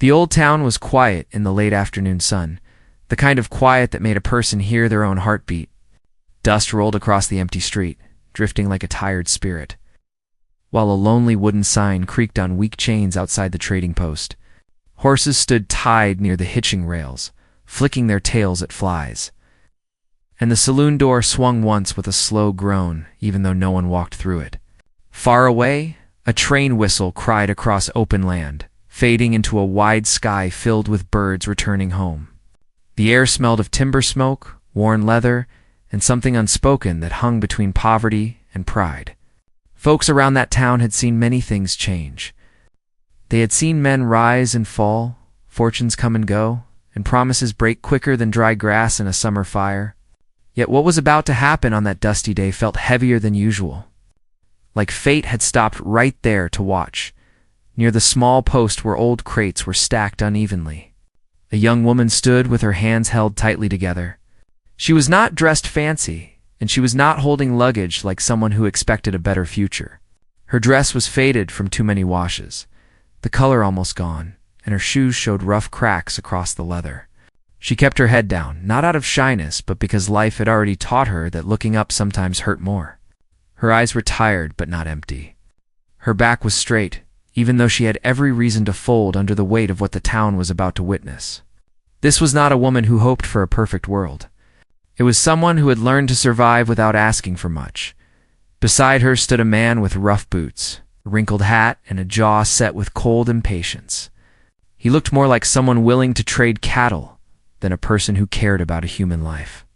The old town was quiet in the late afternoon sun, the kind of quiet that made a person hear their own heartbeat. Dust rolled across the empty street, drifting like a tired spirit, while a lonely wooden sign creaked on weak chains outside the trading post. Horses stood tied near the hitching rails, flicking their tails at flies. And the saloon door swung once with a slow groan, even though no one walked through it. Far away, a train whistle cried across open land, fading into a wide sky filled with birds returning home. The air smelled of timber smoke, worn leather, and something unspoken that hung between poverty and pride. Folks around that town had seen many things change. They had seen men rise and fall, fortunes come and go, and promises break quicker than dry grass in a summer fire. Yet what was about to happen on that dusty day felt heavier than usual. Like fate had stopped right there to watch, near the small post where old crates were stacked unevenly. A young woman stood with her hands held tightly together. She was not dressed fancy, and she was not holding luggage like someone who expected a better future. Her dress was faded from too many washes, the color almost gone, and her shoes showed rough cracks across the leather. She kept her head down, not out of shyness, but because life had already taught her that looking up sometimes hurt more. Her eyes were tired, but not empty. Her back was straight, even though she had every reason to fold under the weight of what the town was about to witness. This was not a woman who hoped for a perfect world. It was someone who had learned to survive without asking for much. Beside her stood a man with rough boots, a wrinkled hat, and a jaw set with cold impatience. He looked more like someone willing to trade cattle than a person who cared about a human life.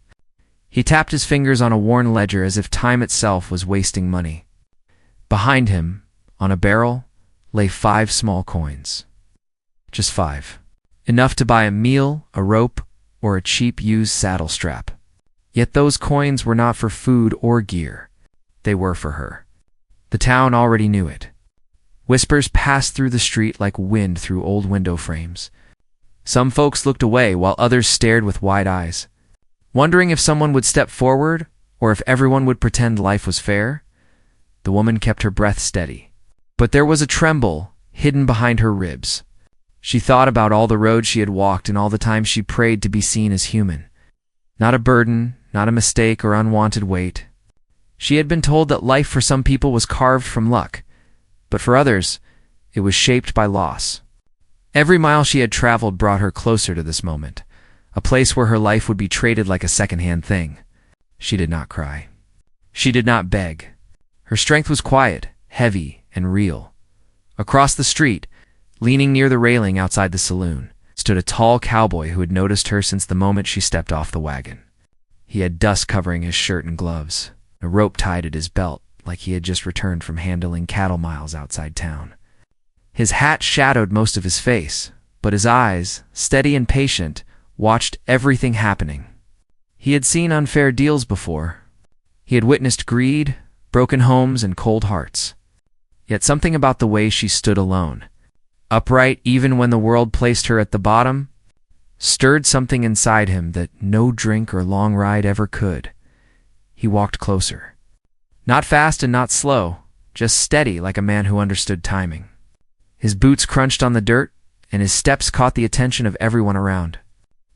He tapped his fingers on a worn ledger as if time itself was wasting money. Behind him, on a barrel, lay 5 small coins. Just 5. Enough to buy a meal, a rope, or a cheap used saddle strap. Yet those coins were not for food or gear. They were for her. The town already knew it. Whispers passed through the street like wind through old window frames. Some folks looked away while others stared with wide eyes, wondering if someone would step forward or if everyone would pretend life was fair. The woman kept her breath steady, but there was a tremble hidden behind her ribs. She thought about all the roads she had walked and all the times she prayed to be seen as human. Not a burden, not a mistake or unwanted weight. She had been told that life for some people was carved from luck, but for others, it was shaped by loss. Every mile she had traveled brought her closer to this moment, a place where her life would be traded like a second-hand thing. She did not cry. She did not beg. Her strength was quiet, heavy, and real. Across the street, leaning near the railing outside the saloon, stood a tall cowboy who had noticed her since the moment she stepped off the wagon. He had dust covering his shirt and gloves, a rope tied at his belt like he had just returned from handling cattle miles outside town. His hat shadowed most of his face, but his eyes, steady and patient, watched everything happening. He had seen unfair deals before. He had witnessed greed, broken homes, and cold hearts. Yet something about the way she stood alone, upright even when the world placed her at the bottom, stirred something inside him that no drink or long ride ever could. He walked closer. Not fast and not slow, just steady like a man who understood timing. His boots crunched on the dirt, and his steps caught the attention of everyone around.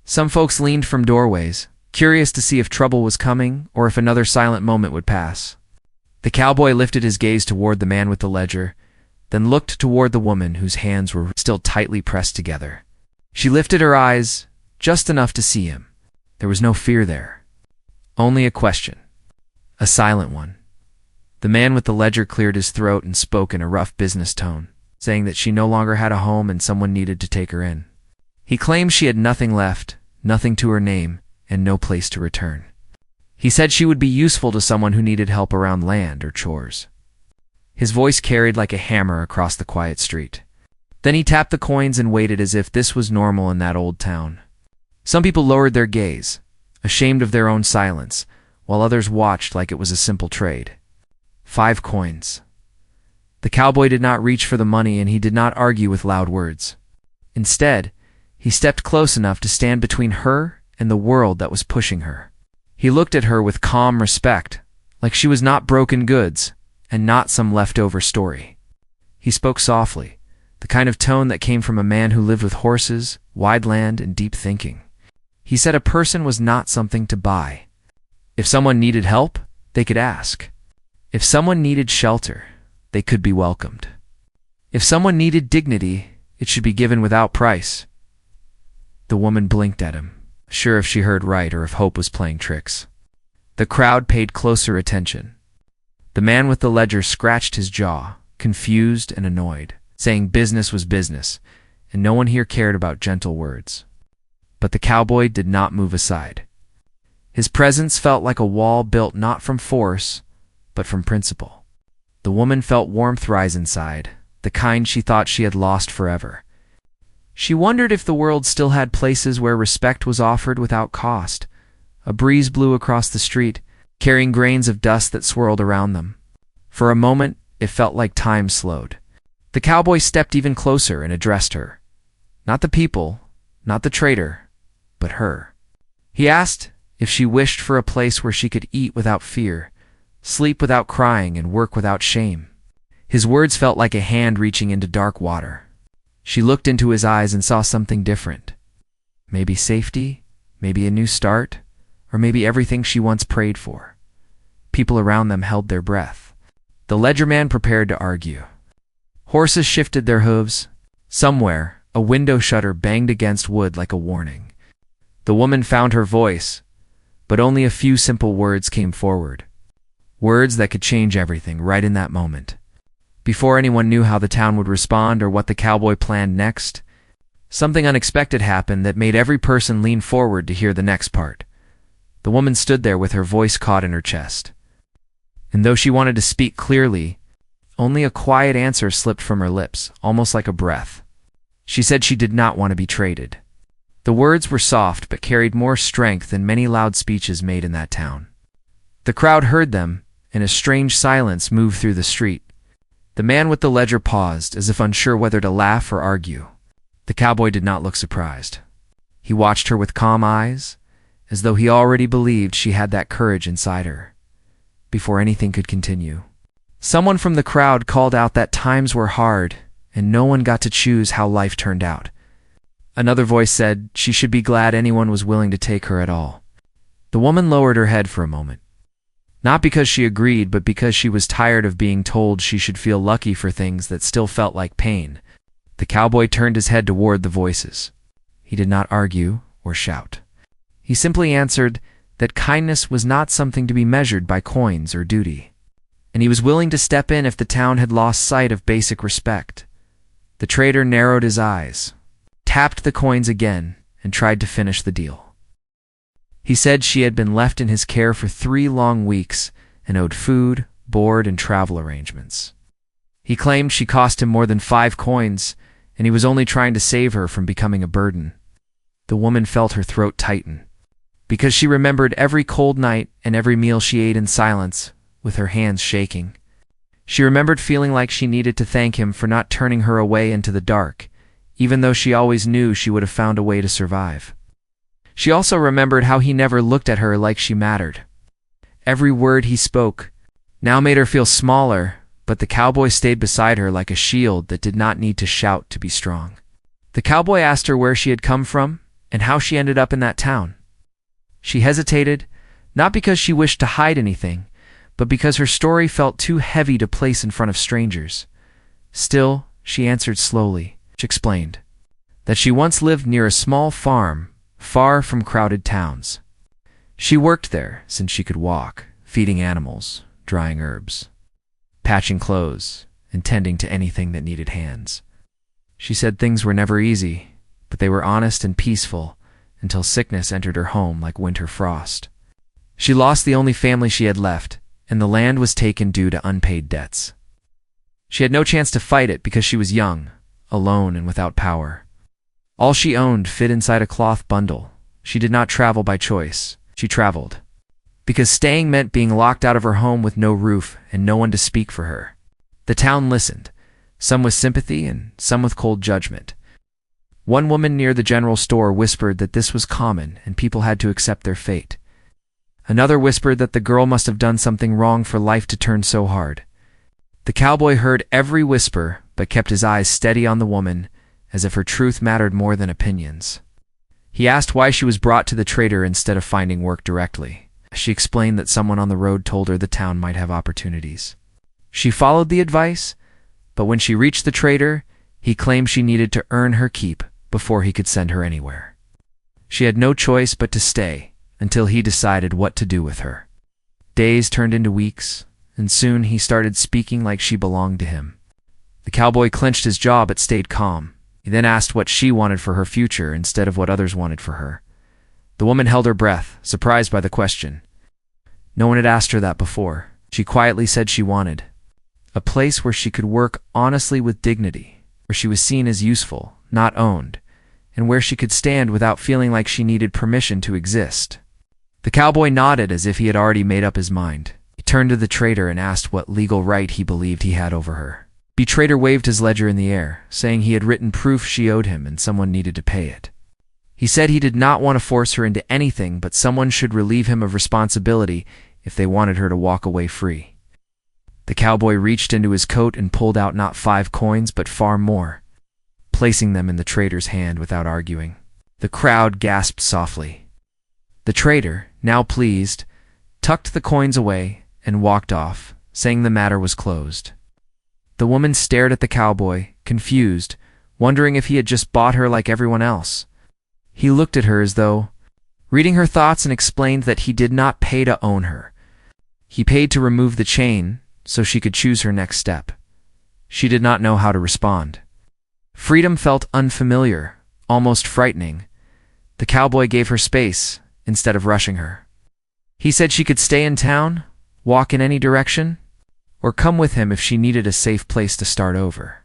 Some folks leaned from doorways, curious to see if trouble was coming or if another silent moment would pass. The cowboy lifted his gaze toward the man with the ledger, then looked toward the woman whose hands were still tightly pressed together. She lifted her eyes, just enough to see him. There was no fear there. Only a question. A silent one. The man with the ledger cleared his throat and spoke in a rough business tone, saying that she no longer had a home and someone needed to take her in. He claimed she had nothing left, nothing to her name, and no place to return. He said she would be useful to someone who needed help around land or chores. His voice carried like a hammer across the quiet street. Then he tapped the coins and waited as if this was normal in that old town. Some people lowered their gaze, ashamed of their own silence, while others watched like it was a simple trade. 5 coins. The cowboy did not reach for the money, and he did not argue with loud words. Instead, he stepped close enough to stand between her and the world that was pushing her. He looked at her with calm respect, like she was not broken goods and not some leftover story. He spoke softly, the kind of tone that came from a man who lived with horses, wide land, and deep thinking. He said a person was not something to buy. If someone needed help, they could ask. If someone needed shelter, they could be welcomed. If someone needed dignity, it should be given without price. The woman blinked at him, sure if she heard right or if hope was playing tricks. The crowd paid closer attention. The man with the ledger scratched his jaw, confused and annoyed, saying business was business, and no one here cared about gentle words. But the cowboy did not move aside. His presence felt like a wall built not from force, but from principle. The woman felt warmth rise inside, the kind she thought she had lost forever. She wondered if the world still had places where respect was offered without cost. A breeze blew across the street, carrying grains of dust that swirled around them. For a moment, it felt like time slowed. The cowboy stepped even closer and addressed her. Not the people, not the trader, but her. He asked if she wished for a place where she could eat without fear, sleep without crying, and work without shame. His words felt like a hand reaching into dark water. She looked into his eyes and saw something different. Maybe safety, maybe a new start, or maybe everything she once prayed for. People around them held their breath. The ledger man prepared to argue. Horses shifted their hooves. Somewhere, a window shutter banged against wood like a warning. The woman found her voice, but only a few simple words came forward. Words that could change everything right in that moment. Before anyone knew how the town would respond or what the cowboy planned next, something unexpected happened that made every person lean forward to hear the next part. The woman stood there with her voice caught in her chest. And though she wanted to speak clearly, only a quiet answer slipped from her lips, almost like a breath. She said she did not want to be traded. The words were soft but carried more strength than many loud speeches made in that town. The crowd heard them, and a strange silence moved through the street. The man with the ledger paused, as if unsure whether to laugh or argue. The cowboy did not look surprised. He watched her with calm eyes, as though he already believed she had that courage inside her. Before anything could continue, someone from the crowd called out that times were hard, and no one got to choose how life turned out. Another voice said she should be glad anyone was willing to take her at all. The woman lowered her head for a moment. Not because she agreed, but because she was tired of being told she should feel lucky for things that still felt like pain. The cowboy turned his head toward the voices. He did not argue or shout. He simply answered that kindness was not something to be measured by coins or duty, and he was willing to step in if the town had lost sight of basic respect. The trader narrowed his eyes, tapped the coins again, and tried to finish the deal. He said she had been left in his care for 3 long weeks and owed food, board, and travel arrangements. He claimed she cost him more than 5 coins, and he was only trying to save her from becoming a burden. The woman felt her throat tighten, because she remembered every cold night and every meal she ate in silence, with her hands shaking. She remembered feeling like she needed to thank him for not turning her away into the dark, even though she always knew she would have found a way to survive. She also remembered how he never looked at her like she mattered. Every word he spoke now made her feel smaller, but the cowboy stayed beside her like a shield that did not need to shout to be strong. The cowboy asked her where she had come from and how she ended up in that town. She hesitated, not because she wished to hide anything, but because her story felt too heavy to place in front of strangers. Still, she answered slowly. She explained that she once lived near a small farm, far from crowded towns. She worked there since she could walk, feeding animals, drying herbs, patching clothes, and tending to anything that needed hands. She said things were never easy, but they were honest and peaceful until sickness entered her home like winter frost. She lost the only family she had left, and the land was taken due to unpaid debts. She had no chance to fight it because she was young, alone, and without power. All she owned fit inside a cloth bundle. She did not travel by choice. She traveled because staying meant being locked out of her home with no roof and no one to speak for her. The town listened, some with sympathy and some with cold judgment. One woman near the general store whispered that this was common and people had to accept their fate. Another whispered that the girl must have done something wrong for life to turn so hard. The cowboy heard every whisper, but kept his eyes steady on the woman, as if her truth mattered more than opinions. He asked why she was brought to the trader instead of finding work directly. She explained that someone on the road told her the town might have opportunities. She followed the advice, but when she reached the trader, he claimed she needed to earn her keep before he could send her anywhere. She had no choice but to stay until he decided what to do with her. Days turned into weeks, and soon he started speaking like she belonged to him. The cowboy clenched his jaw but stayed calm. He then asked what she wanted for her future instead of what others wanted for her. The woman held her breath, surprised by the question. No one had asked her that before. She quietly said she wanted a place where she could work honestly with dignity, where she was seen as useful, not owned, and where she could stand without feeling like she needed permission to exist. The cowboy nodded as if he had already made up his mind. He turned to the trader and asked what legal right he believed he had over her. The trader waved his ledger in the air, saying he had written proof she owed him and someone needed to pay it. He said he did not want to force her into anything, but someone should relieve him of responsibility if they wanted her to walk away free. The cowboy reached into his coat and pulled out not 5 coins, but far more, placing them in the trader's hand without arguing. The crowd gasped softly. The trader, now pleased, tucked the coins away and walked off, saying the matter was closed. The woman stared at the cowboy, confused, wondering if he had just bought her like everyone else. He looked at her as though reading her thoughts and explained that he did not pay to own her. He paid to remove the chain so she could choose her next step. She did not know how to respond. Freedom felt unfamiliar, almost frightening. The cowboy gave her space instead of rushing her. He said she could stay in town, walk in any direction, or come with him if she needed a safe place to start over.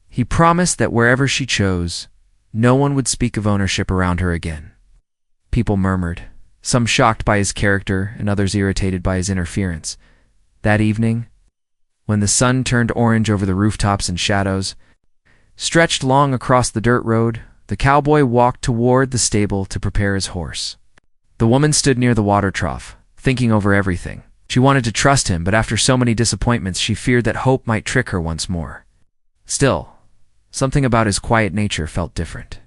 He promised that wherever she chose, no one would speak of ownership around her again. People murmured, some shocked by his character and others irritated by his interference. That evening, when the sun turned orange over the rooftops and shadows stretched long across the dirt road, the cowboy walked toward the stable to prepare his horse. The woman stood near the water trough, thinking over everything. She wanted to trust him, but after so many disappointments, she feared that hope might trick her once more. Still, something about his quiet nature felt different.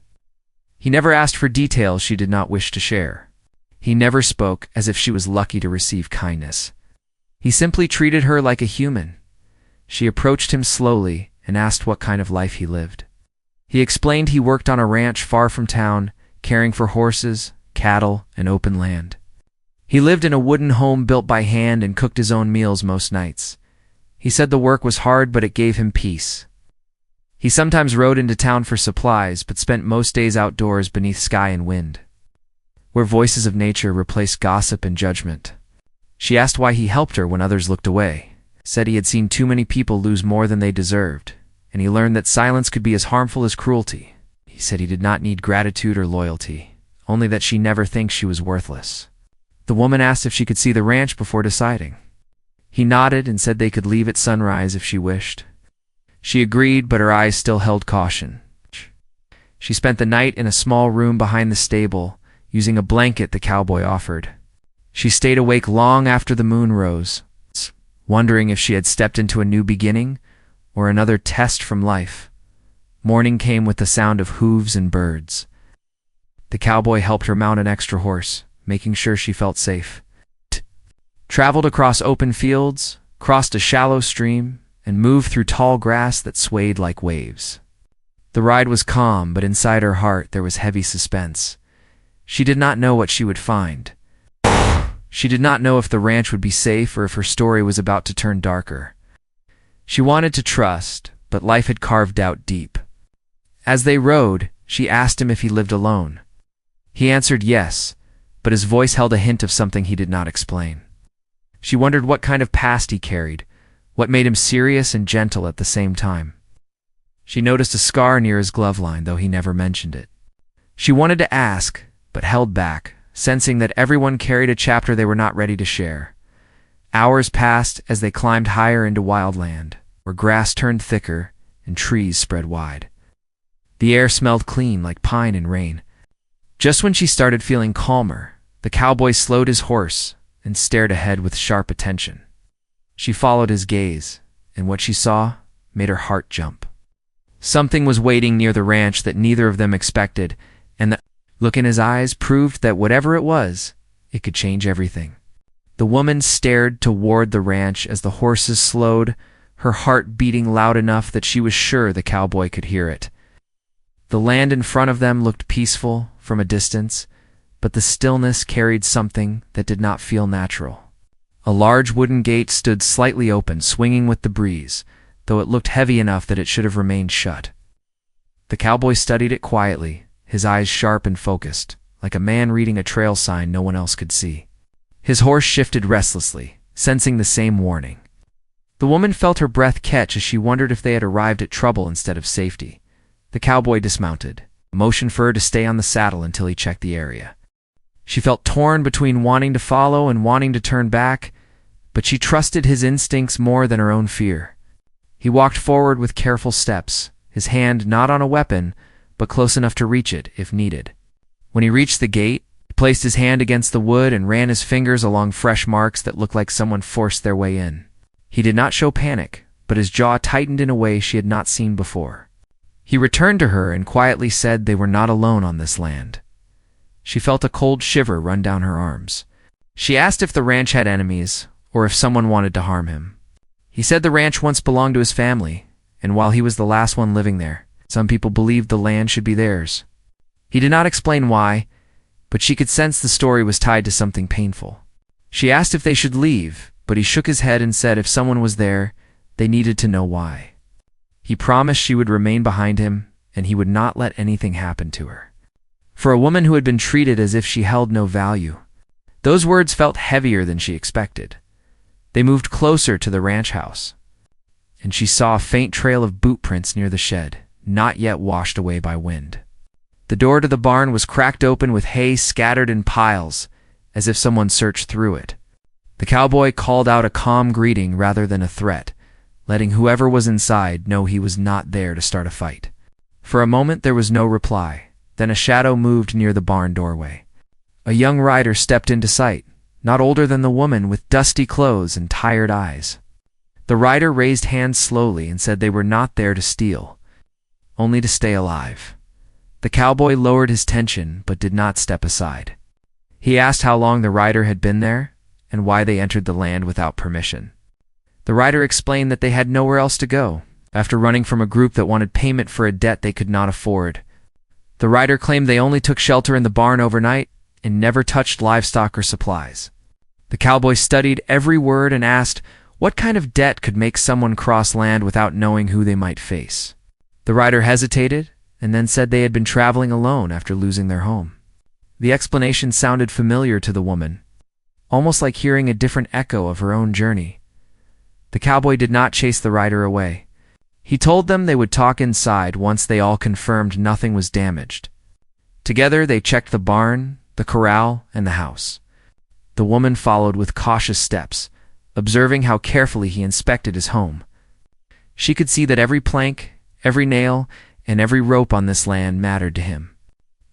He never asked for details she did not wish to share. He never spoke as if she was lucky to receive kindness. He simply treated her like a human. She approached him slowly and asked what kind of life he lived. He explained he worked on a ranch far from town, caring for horses, cattle, and open land. He lived in a wooden home built by hand and cooked his own meals most nights. He said the work was hard, but it gave him peace. He sometimes rode into town for supplies, but spent most days outdoors beneath sky and wind, where voices of nature replaced gossip and judgment. She asked why he helped her when others looked away, said he had seen too many people lose more than they deserved, and he learned that silence could be as harmful as cruelty. He said he did not need gratitude or loyalty, only that she never thinks she was worthless. The woman asked if she could see the ranch before deciding. He nodded and said they could leave at sunrise if she wished. She agreed, but her eyes still held caution. She spent the night in a small room behind the stable, using a blanket the cowboy offered. She stayed awake long after the moon rose, wondering if she had stepped into a new beginning or another test from life. Morning came with the sound of hooves and birds. The cowboy helped her mount an extra horse, making sure she felt safe. Traveled across open fields, crossed a shallow stream, and moved through tall grass that swayed like waves. The ride was calm, but inside her heart there was heavy suspense. She did not know what she would find. She did not know if the ranch would be safe or if her story was about to turn darker. She wanted to trust, but life had carved doubt deep. As they rode, she asked him if he lived alone. He answered yes, but his voice held a hint of something he did not explain. She wondered what kind of past he carried, what made him serious and gentle at the same time. She noticed a scar near his glove line, though he never mentioned it. She wanted to ask, but held back, sensing that everyone carried a chapter they were not ready to share. Hours passed as they climbed higher into wild land, where grass turned thicker and trees spread wide. The air smelled clean like pine and rain. Just when she started feeling calmer, the cowboy slowed his horse and stared ahead with sharp attention. She followed his gaze, and what she saw made her heart jump. Something was waiting near the ranch that neither of them expected, and the look in his eyes proved that whatever it was, it could change everything. The woman stared toward the ranch as the horses slowed, her heart beating loud enough that she was sure the cowboy could hear it. The land in front of them looked peaceful from a distance, but the stillness carried something that did not feel natural. A large wooden gate stood slightly open, swinging with the breeze, though it looked heavy enough that it should have remained shut. The cowboy studied it quietly, his eyes sharp and focused, like a man reading a trail sign no one else could see. His horse shifted restlessly, sensing the same warning. The woman felt her breath catch as she wondered if they had arrived at trouble instead of safety. The cowboy dismounted, motioned for her to stay on the saddle until he checked the area. She felt torn between wanting to follow and wanting to turn back, but she trusted his instincts more than her own fear. He walked forward with careful steps, his hand not on a weapon, but close enough to reach it if needed. When he reached the gate, he placed his hand against the wood and ran his fingers along fresh marks that looked like someone forced their way in. He did not show panic, but his jaw tightened in a way she had not seen before. He returned to her and quietly said they were not alone on this land. She felt a cold shiver run down her arms. She asked if the ranch had enemies, or if someone wanted to harm him. He said the ranch once belonged to his family, and while he was the last one living there, some people believed the land should be theirs. He did not explain why, but she could sense the story was tied to something painful. She asked if they should leave, but he shook his head and said if someone was there, they needed to know why. He promised she would remain behind him, and he would not let anything happen to her. For a woman who had been treated as if she held no value, those words felt heavier than she expected. They moved closer to the ranch house, and she saw a faint trail of boot prints near the shed, not yet washed away by wind. The door to the barn was cracked open with hay scattered in piles, as if someone searched through it. The cowboy called out a calm greeting rather than a threat, letting whoever was inside know he was not there to start a fight. For a moment there was no reply, then a shadow moved near the barn doorway. A young rider stepped into sight, not older than the woman, with dusty clothes and tired eyes. The rider raised hands slowly and said they were not there to steal, only to stay alive. The cowboy lowered his tension but did not step aside. He asked how long the rider had been there and why they entered the land without permission. The rider explained that they had nowhere else to go, after running from a group that wanted payment for a debt they could not afford. The rider claimed they only took shelter in the barn overnight and never touched livestock or supplies. The cowboy studied every word and asked what kind of debt could make someone cross land without knowing who they might face. The rider hesitated and then said they had been traveling alone after losing their home. The explanation sounded familiar to the woman, almost like hearing a different echo of her own journey. The cowboy did not chase the rider away. He told them they would talk inside once they all confirmed nothing was damaged. Together they checked the barn, the corral, and the house. The woman followed with cautious steps, observing how carefully he inspected his home. She could see that every plank, every nail, and every rope on this land mattered to him.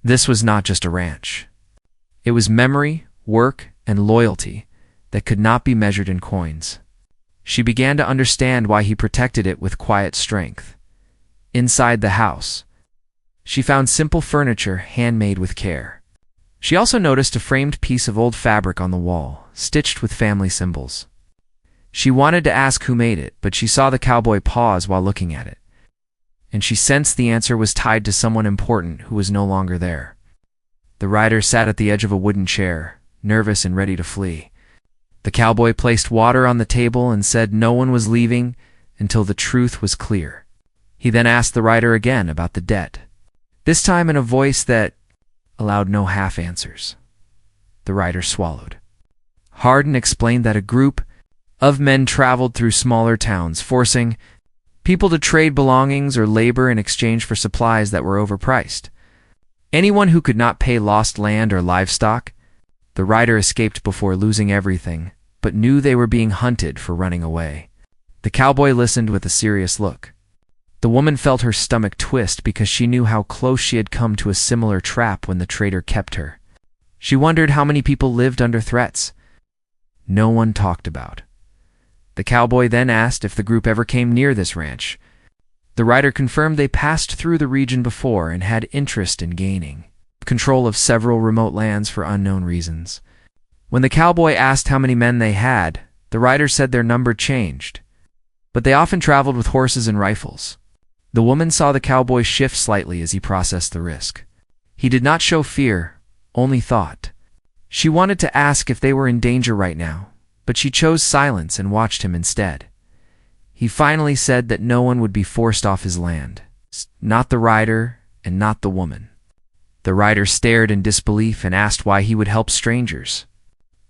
This was not just a ranch. It was memory, work, and loyalty that could not be measured in coins. She began to understand why he protected it with quiet strength. Inside the house, she found simple furniture handmade with care. She also noticed a framed piece of old fabric on the wall, stitched with family symbols. She wanted to ask who made it, but she saw the cowboy pause while looking at it, and she sensed the answer was tied to someone important who was no longer there. The rider sat at the edge of a wooden chair, nervous and ready to flee. The cowboy placed water on the table and said no one was leaving until the truth was clear. He then asked the rider again about the debt, this time in a voice that allowed no half answers. The rider swallowed. Hardin explained that a group of men traveled through smaller towns, forcing people to trade belongings or labor in exchange for supplies that were overpriced. Anyone who could not pay lost land or livestock. The rider escaped before losing everything, but knew they were being hunted for running away. The cowboy listened with a serious look. The woman felt her stomach twist because she knew how close she had come to a similar trap when the trader kept her. She wondered how many people lived under threats no one talked about. The cowboy then asked if the group ever came near this ranch, The rider confirmed they passed through the region before and had interest in gaining control of several remote lands for unknown reasons. When the cowboy asked how many men they had, the rider said their number changed, but they often traveled with horses and rifles. The woman saw the cowboy shift slightly as he processed the risk. He did not show fear, only thought. She wanted to ask if they were in danger right now, but she chose silence and watched him instead. He finally said that no one would be forced off his land, not the rider and not the woman. The rider stared in disbelief and asked why he would help strangers.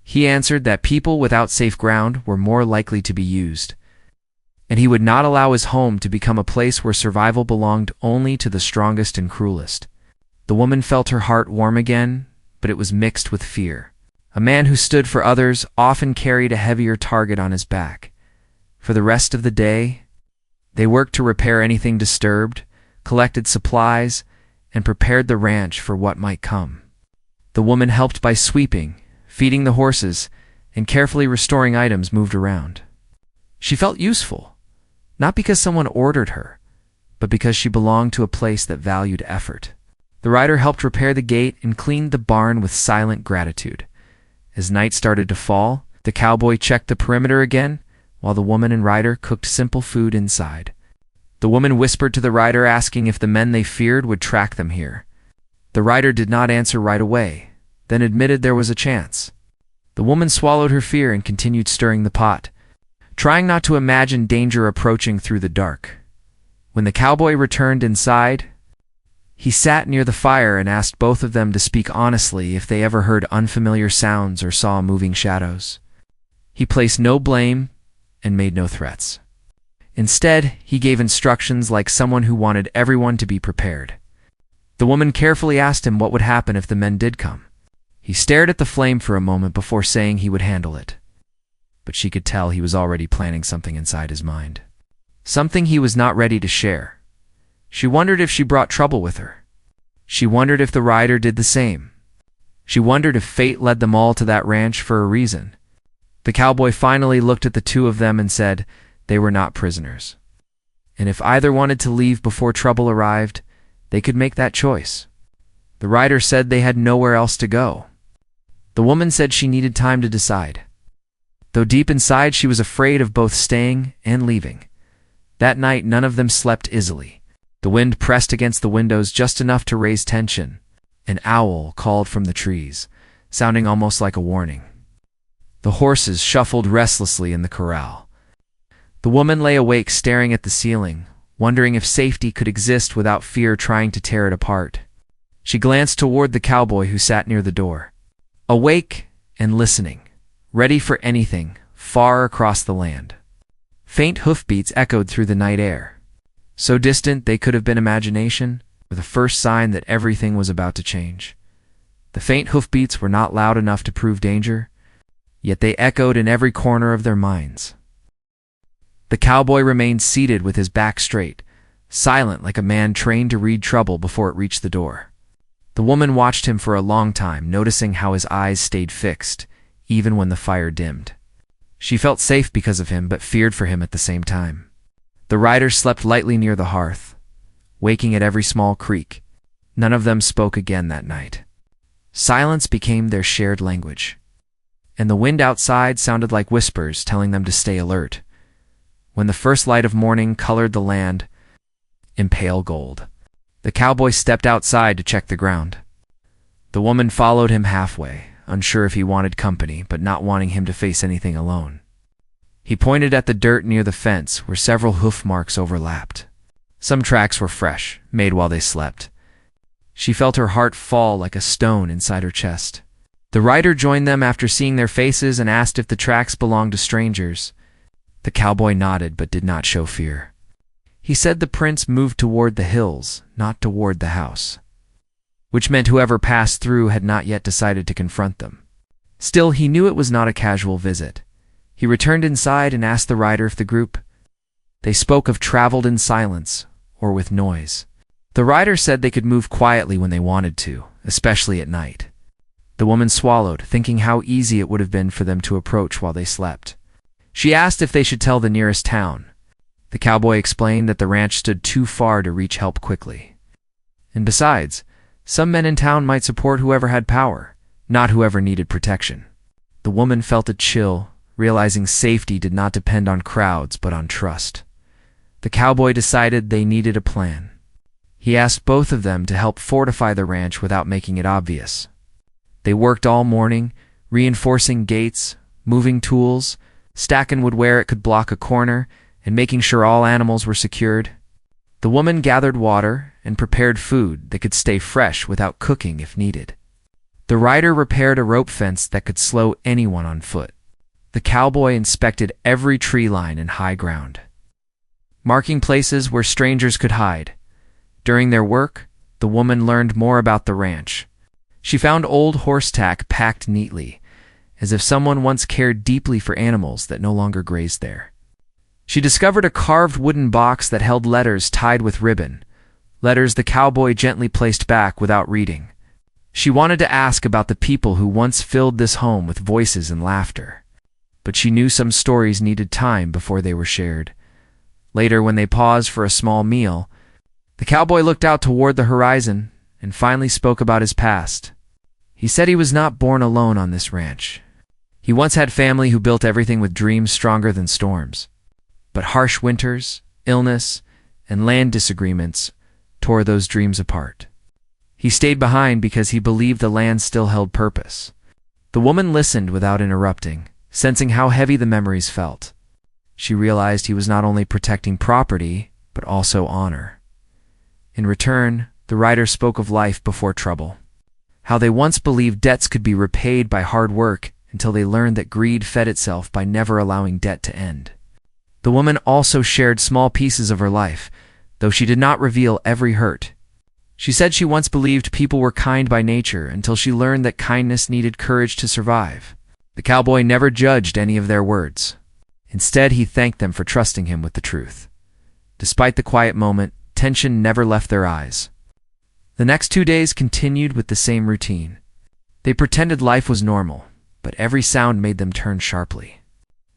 He answered that people without safe ground were more likely to be used, and he would not allow his home to become a place where survival belonged only to the strongest and cruelest. The woman felt her heart warm again, but it was mixed with fear. A man who stood for others often carried a heavier target on his back. For the rest of the day, they worked to repair anything disturbed, collected supplies, and prepared the ranch for what might come. The woman helped by sweeping, feeding the horses, and carefully restoring items moved around. She felt useful, not because someone ordered her, but because she belonged to a place that valued effort. The rider helped repair the gate and cleaned the barn with silent gratitude. As night started to fall, the cowboy checked the perimeter again, while the woman and rider cooked simple food inside. The woman whispered to the rider, asking if the men they feared would track them here. The rider did not answer right away, then admitted there was a chance. The woman swallowed her fear and continued stirring the pot, trying not to imagine danger approaching through the dark. When the cowboy returned inside, he sat near the fire and asked both of them to speak honestly if they ever heard unfamiliar sounds or saw moving shadows. He placed no blame and made no threats. Instead, he gave instructions like someone who wanted everyone to be prepared. The woman carefully asked him what would happen if the men did come. He stared at the flame for a moment before saying he would handle it. But she could tell he was already planning something inside his mind. Something he was not ready to share. She wondered if she brought trouble with her. She wondered if the rider did the same. She wondered if fate led them all to that ranch for a reason. The cowboy finally looked at the two of them and said they were not prisoners. And if either wanted to leave before trouble arrived, they could make that choice. The rider said they had nowhere else to go. The woman said she needed time to decide, though deep inside she was afraid of both staying and leaving. That night none of them slept easily. The wind pressed against the windows just enough to raise tension. An owl called from the trees, sounding almost like a warning. The horses shuffled restlessly in the corral. The woman lay awake staring at the ceiling, wondering if safety could exist without fear trying to tear it apart. She glanced toward the cowboy who sat near the door, awake and listening, ready for anything, far across the land. Faint hoofbeats echoed through the night air, so distant they could have been imagination, the first sign that everything was about to change. The faint hoofbeats were not loud enough to prove danger, yet they echoed in every corner of their minds. The cowboy remained seated with his back straight, silent like a man trained to read trouble before it reached the door. The woman watched him for a long time, noticing how his eyes stayed fixed, even when the fire dimmed. She felt safe because of him, but feared for him at the same time. The rider slept lightly near the hearth, waking at every small creak. None of them spoke again that night. Silence became their shared language, and the wind outside sounded like whispers telling them to stay alert. When the first light of morning colored the land in pale gold, the cowboy stepped outside to check the ground. The woman followed him halfway, unsure if he wanted company, but not wanting him to face anything alone. He pointed at the dirt near the fence where several hoof marks overlapped. Some tracks were fresh, made while they slept. She felt her heart fall like a stone inside her chest. The rider joined them after seeing their faces and asked if the tracks belonged to strangers. The cowboy nodded but did not show fear. He said the prints moved toward the hills, not toward the house, which meant whoever passed through had not yet decided to confront them. Still, he knew it was not a casual visit. He returned inside and asked the rider if the group they spoke of traveled in silence or with noise. The rider said they could move quietly when they wanted to, especially at night. The woman swallowed, thinking how easy it would have been for them to approach while they slept. She asked if they should tell the nearest town. The cowboy explained that the ranch stood too far to reach help quickly. And besides, some men in town might support whoever had power, not whoever needed protection. The woman felt a chill, realizing safety did not depend on crowds but on trust. The cowboy decided they needed a plan. He asked both of them to help fortify the ranch without making it obvious. They worked all morning, reinforcing gates, moving tools, stacking wood where it could block a corner, and making sure all animals were secured. The woman gathered water and prepared food that could stay fresh without cooking if needed. The rider repaired a rope fence that could slow anyone on foot. The cowboy inspected every tree line and high ground, marking places where strangers could hide. During their work, the woman learned more about the ranch. She found old horse tack packed neatly, as if someone once cared deeply for animals that no longer grazed there. She discovered a carved wooden box that held letters tied with ribbon, letters the cowboy gently placed back without reading. She wanted to ask about the people who once filled this home with voices and laughter, but she knew some stories needed time before they were shared. Later, when they paused for a small meal, the cowboy looked out toward the horizon and finally spoke about his past. He said he was not born alone on this ranch. He once had family who built everything with dreams stronger than storms. But harsh winters, illness, and land disagreements tore those dreams apart. He stayed behind because he believed the land still held purpose. The woman listened without interrupting, sensing how heavy the memories felt. She realized he was not only protecting property, but also honor. In return, the rider spoke of life before trouble, how they once believed debts could be repaid by hard work until they learned that greed fed itself by never allowing debt to end. The woman also shared small pieces of her life, though she did not reveal every hurt. She said she once believed people were kind by nature until she learned that kindness needed courage to survive. The cowboy never judged any of their words. Instead, he thanked them for trusting him with the truth. Despite the quiet moment, tension never left their eyes. The next 2 days continued with the same routine. They pretended life was normal, but every sound made them turn sharply.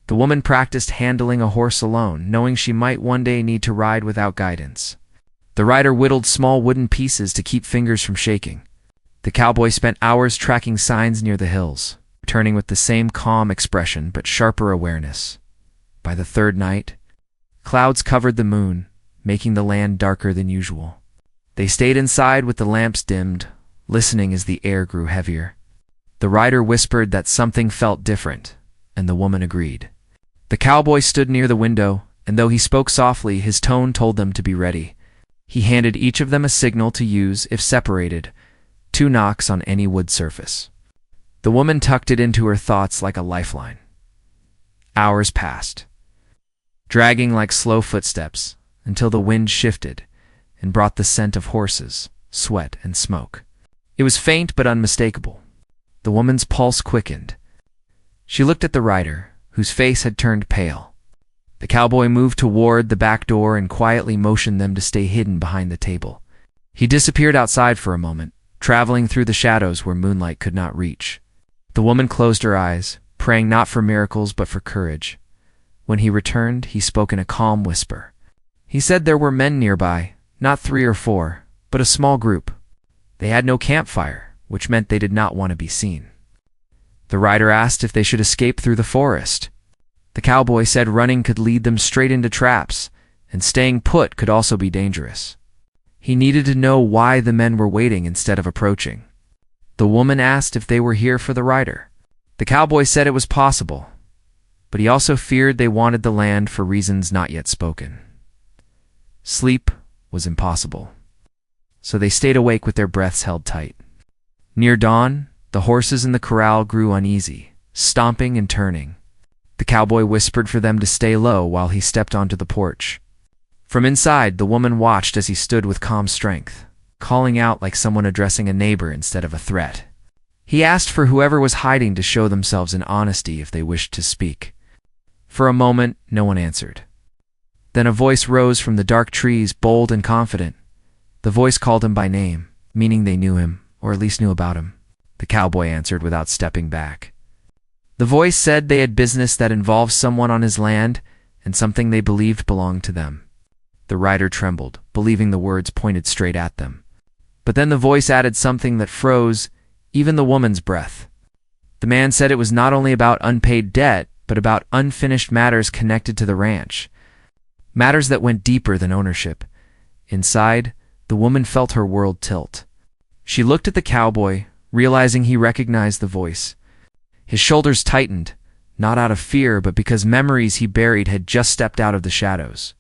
The woman practiced handling a horse alone, knowing she might one day need to ride without guidance. The rider whittled small wooden pieces to keep fingers from shaking. The cowboy spent hours tracking signs near the hills, returning with the same calm expression but sharper awareness. By the third night, clouds covered the moon, making the land darker than usual. They stayed inside with the lamps dimmed, listening as the air grew heavier. The rider whispered that something felt different, and the woman agreed. The cowboy stood near the window, and though he spoke softly, his tone told them to be ready. He handed each of them a signal to use if separated, 2 knocks on any wood surface. The woman tucked it into her thoughts like a lifeline. Hours passed, dragging like slow footsteps, until the wind shifted and brought the scent of horses, sweat, and smoke. It was faint but unmistakable. The woman's pulse quickened. She looked at the rider, whose face had turned pale. The cowboy moved toward the back door and quietly motioned them to stay hidden behind the table. He disappeared outside for a moment, traveling through the shadows where moonlight could not reach. The woman closed her eyes, praying not for miracles but for courage. When he returned, he spoke in a calm whisper. He said there were men nearby, not 3 or 4, but a small group. They had no campfire, which meant they did not want to be seen. The rider asked if they should escape through the forest. The cowboy said running could lead them straight into traps, and staying put could also be dangerous. He needed to know why the men were waiting instead of approaching. The woman asked if they were here for the rider. The cowboy said it was possible, but he also feared they wanted the land for reasons not yet spoken. Sleep was impossible, so they stayed awake with their breaths held tight. Near dawn, the horses in the corral grew uneasy, stomping and turning. The cowboy whispered for them to stay low while he stepped onto the porch. From inside, the woman watched as he stood with calm strength, calling out like someone addressing a neighbor instead of a threat. He asked for whoever was hiding to show themselves in honesty if they wished to speak. For a moment, no one answered. Then a voice rose from the dark trees, bold and confident. The voice called him by name, meaning they knew him, or at least knew about him. The cowboy answered without stepping back. The voice said they had business that involved someone on his land, and something they believed belonged to them. The rider trembled, believing the words pointed straight at them. But then the voice added something that froze even the woman's breath. The man said it was not only about unpaid debt, but about unfinished matters connected to the ranch. Matters that went deeper than ownership. Inside, the woman felt her world tilt. She looked at the cowboy, realizing he recognized the voice. His shoulders tightened, not out of fear, but because memories he buried had just stepped out of the shadows.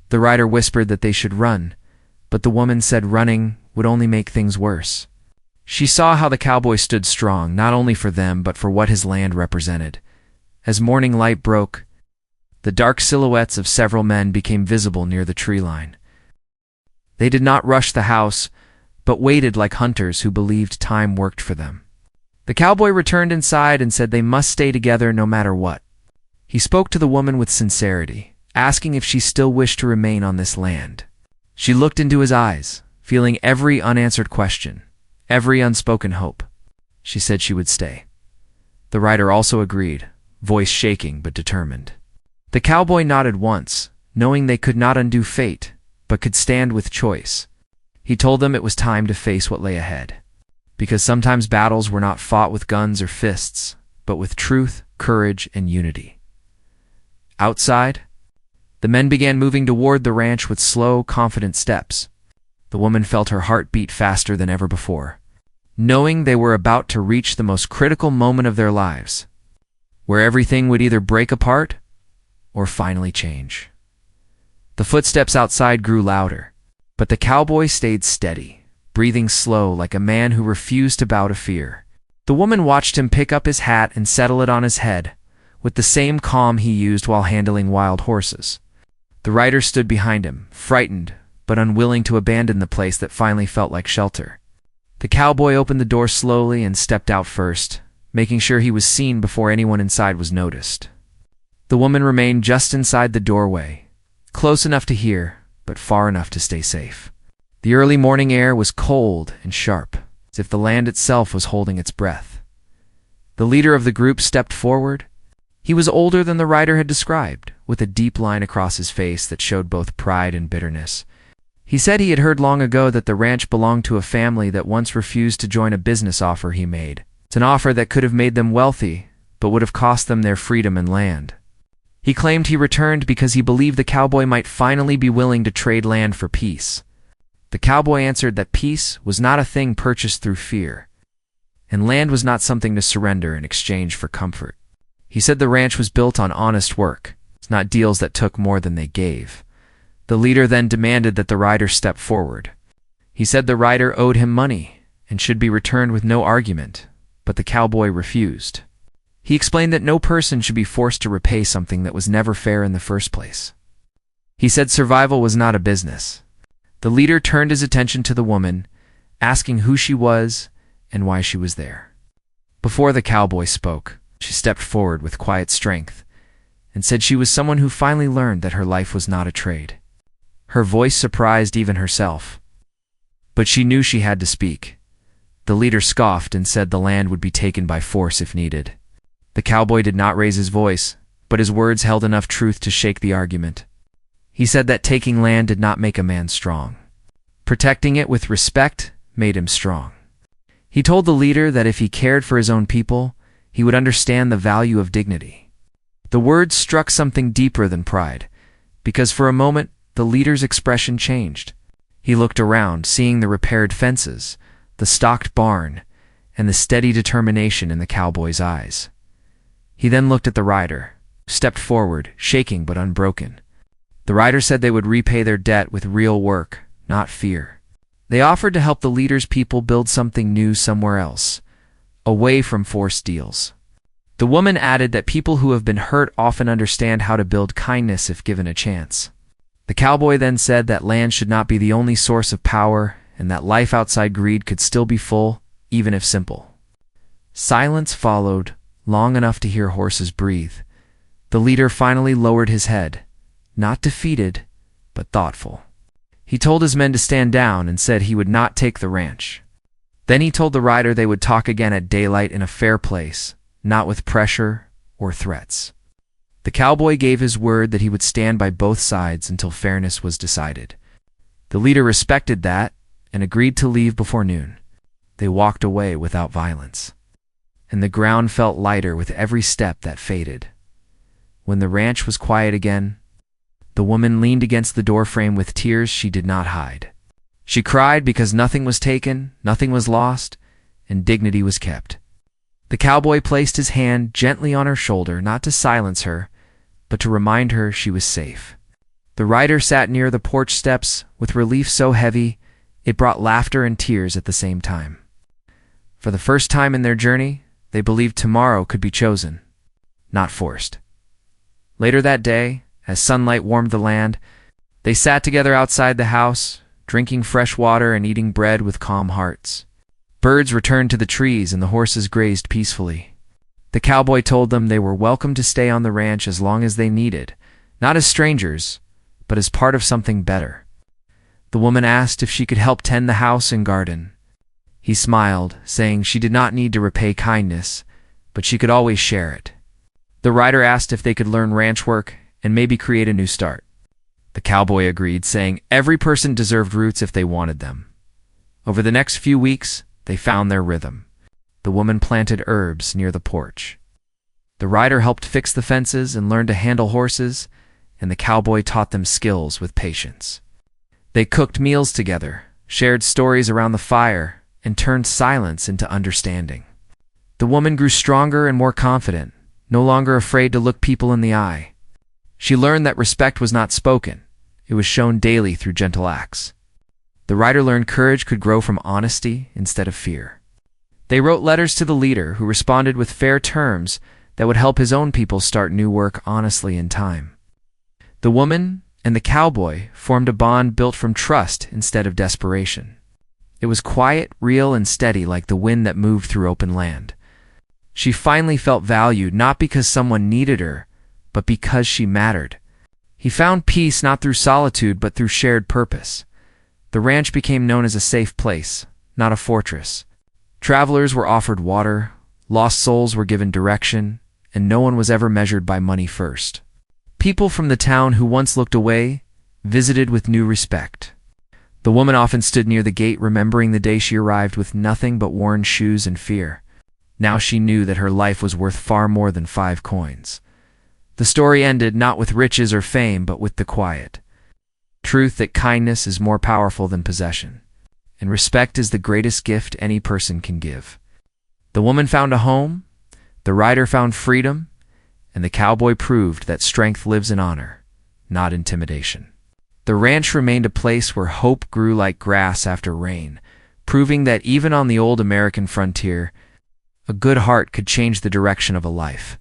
The rider whispered that they should run, but the woman said running would only make things worse. She saw how the cowboy stood strong, not only for them, but for what his land represented. As morning light broke, the dark silhouettes of several men became visible near the tree line. They did not rush the house, but waited like hunters who believed time worked for them. The cowboy returned inside and said they must stay together no matter what. He spoke to the woman with sincerity, asking if she still wished to remain on this land. She looked into his eyes, feeling every unanswered question, every unspoken hope. She said she would stay. The rider also agreed, voice shaking but determined. The cowboy nodded once, knowing they could not undo fate, but could stand with choice. He told them it was time to face what lay ahead, because sometimes battles were not fought with guns or fists, but with truth, courage, and unity. Outside, the men began moving toward the ranch with slow, confident steps. The woman felt her heart beat faster than ever before, knowing they were about to reach the most critical moment of their lives, where everything would either break apart or finally change. The footsteps outside grew louder, but the cowboy stayed steady, breathing slow like a man who refused to bow to fear. The woman watched him pick up his hat and settle it on his head, with the same calm he used while handling wild horses. The rider stood behind him, frightened, but unwilling to abandon the place that finally felt like shelter. The cowboy opened the door slowly and stepped out first, making sure he was seen before anyone inside was noticed. The woman remained just inside the doorway, close enough to hear, but far enough to stay safe. The early morning air was cold and sharp, as if the land itself was holding its breath. The leader of the group stepped forward. He was older than the rider had described, with a deep line across his face that showed both pride and bitterness. He said he had heard long ago that the ranch belonged to a family that once refused to join a business offer he made. It's an offer that could have made them wealthy, but would have cost them their freedom and land. He claimed he returned because he believed the cowboy might finally be willing to trade land for peace. The cowboy answered that peace was not a thing purchased through fear, and land was not something to surrender in exchange for comfort. He said the ranch was built on honest work, not deals that took more than they gave. The leader then demanded that the rider step forward. He said the rider owed him money and should be returned with no argument, but the cowboy refused. He explained that no person should be forced to repay something that was never fair in the first place. He said survival was not a business. The leader turned his attention to the woman, asking who she was and why she was there. Before the cowboy spoke, she stepped forward with quiet strength and said she was someone who finally learned that her life was not a trade. Her voice surprised even herself, but she knew she had to speak. The leader scoffed and said the land would be taken by force if needed. The cowboy did not raise his voice, but his words held enough truth to shake the argument. He said that taking land did not make a man strong. Protecting it with respect made him strong. He told the leader that if he cared for his own people, he would understand the value of dignity. The words struck something deeper than pride, because for a moment, the leader's expression changed. He looked around, seeing the repaired fences, the stocked barn, and the steady determination in the cowboy's eyes. He then looked at the rider, stepped forward, shaking but unbroken. The rider said they would repay their debt with real work, not fear. They offered to help the leader's people build something new somewhere else, away from forced deals. The woman added that people who have been hurt often understand how to build kindness if given a chance. The cowboy then said that land should not be the only source of power and that life outside greed could still be full, even if simple. Silence followed, long enough to hear horses breathe. The leader finally lowered his head, not defeated, but thoughtful. He told his men to stand down and said he would not take the ranch. Then he told the rider they would talk again at daylight in a fair place, not with pressure or threats. The cowboy gave his word that he would stand by both sides until fairness was decided. The leader respected that and agreed to leave before noon. They walked away without violence, and the ground felt lighter with every step that faded. When the ranch was quiet again, the woman leaned against the doorframe with tears she did not hide. She cried because nothing was taken, nothing was lost, and dignity was kept. The cowboy placed his hand gently on her shoulder, not to silence her, but to remind her she was safe. The rider sat near the porch steps with relief so heavy it brought laughter and tears at the same time. For the first time in their journey, they believed tomorrow could be chosen, not forced. Later that day, as sunlight warmed the land, they sat together outside the house, drinking fresh water and eating bread with calm hearts. Birds returned to the trees and the horses grazed peacefully. The cowboy told them they were welcome to stay on the ranch as long as they needed, not as strangers, but as part of something better. The woman asked if she could help tend the house and garden. He smiled, saying she did not need to repay kindness, but she could always share it. The rider asked if they could learn ranch work and maybe create a new start. The cowboy agreed, saying every person deserved roots if they wanted them. Over the next few weeks, they found their rhythm. The woman planted herbs near the porch. The rider helped fix the fences and learned to handle horses, and the cowboy taught them skills with patience. They cooked meals together, shared stories around the fire, and turned silence into understanding. The woman grew stronger and more confident, no longer afraid to look people in the eye. She learned that respect was not spoken, it was shown daily through gentle acts. The rider learned courage could grow from honesty instead of fear. They wrote letters to the leader, who responded with fair terms that would help his own people start new work honestly in time. The woman and the cowboy formed a bond built from trust instead of desperation. It was quiet, real, and steady like the wind that moved through open land. She finally felt valued, not because someone needed her, but because she mattered. He found peace not through solitude, but through shared purpose. The ranch became known as a safe place, not a fortress. Travelers were offered water, lost souls were given direction, and no one was ever measured by money first. People from the town who once looked away visited with new respect. The woman often stood near the gate, remembering the day she arrived with nothing but worn shoes and fear. Now she knew that her life was worth far more than 5 coins. The story ended not with riches or fame, but with the quiet truth that kindness is more powerful than possession, and respect is the greatest gift any person can give. The woman found a home, the rider found freedom, and the cowboy proved that strength lives in honor, not intimidation. The ranch remained a place where hope grew like grass after rain, proving that even on the old American frontier, a good heart could change the direction of a life.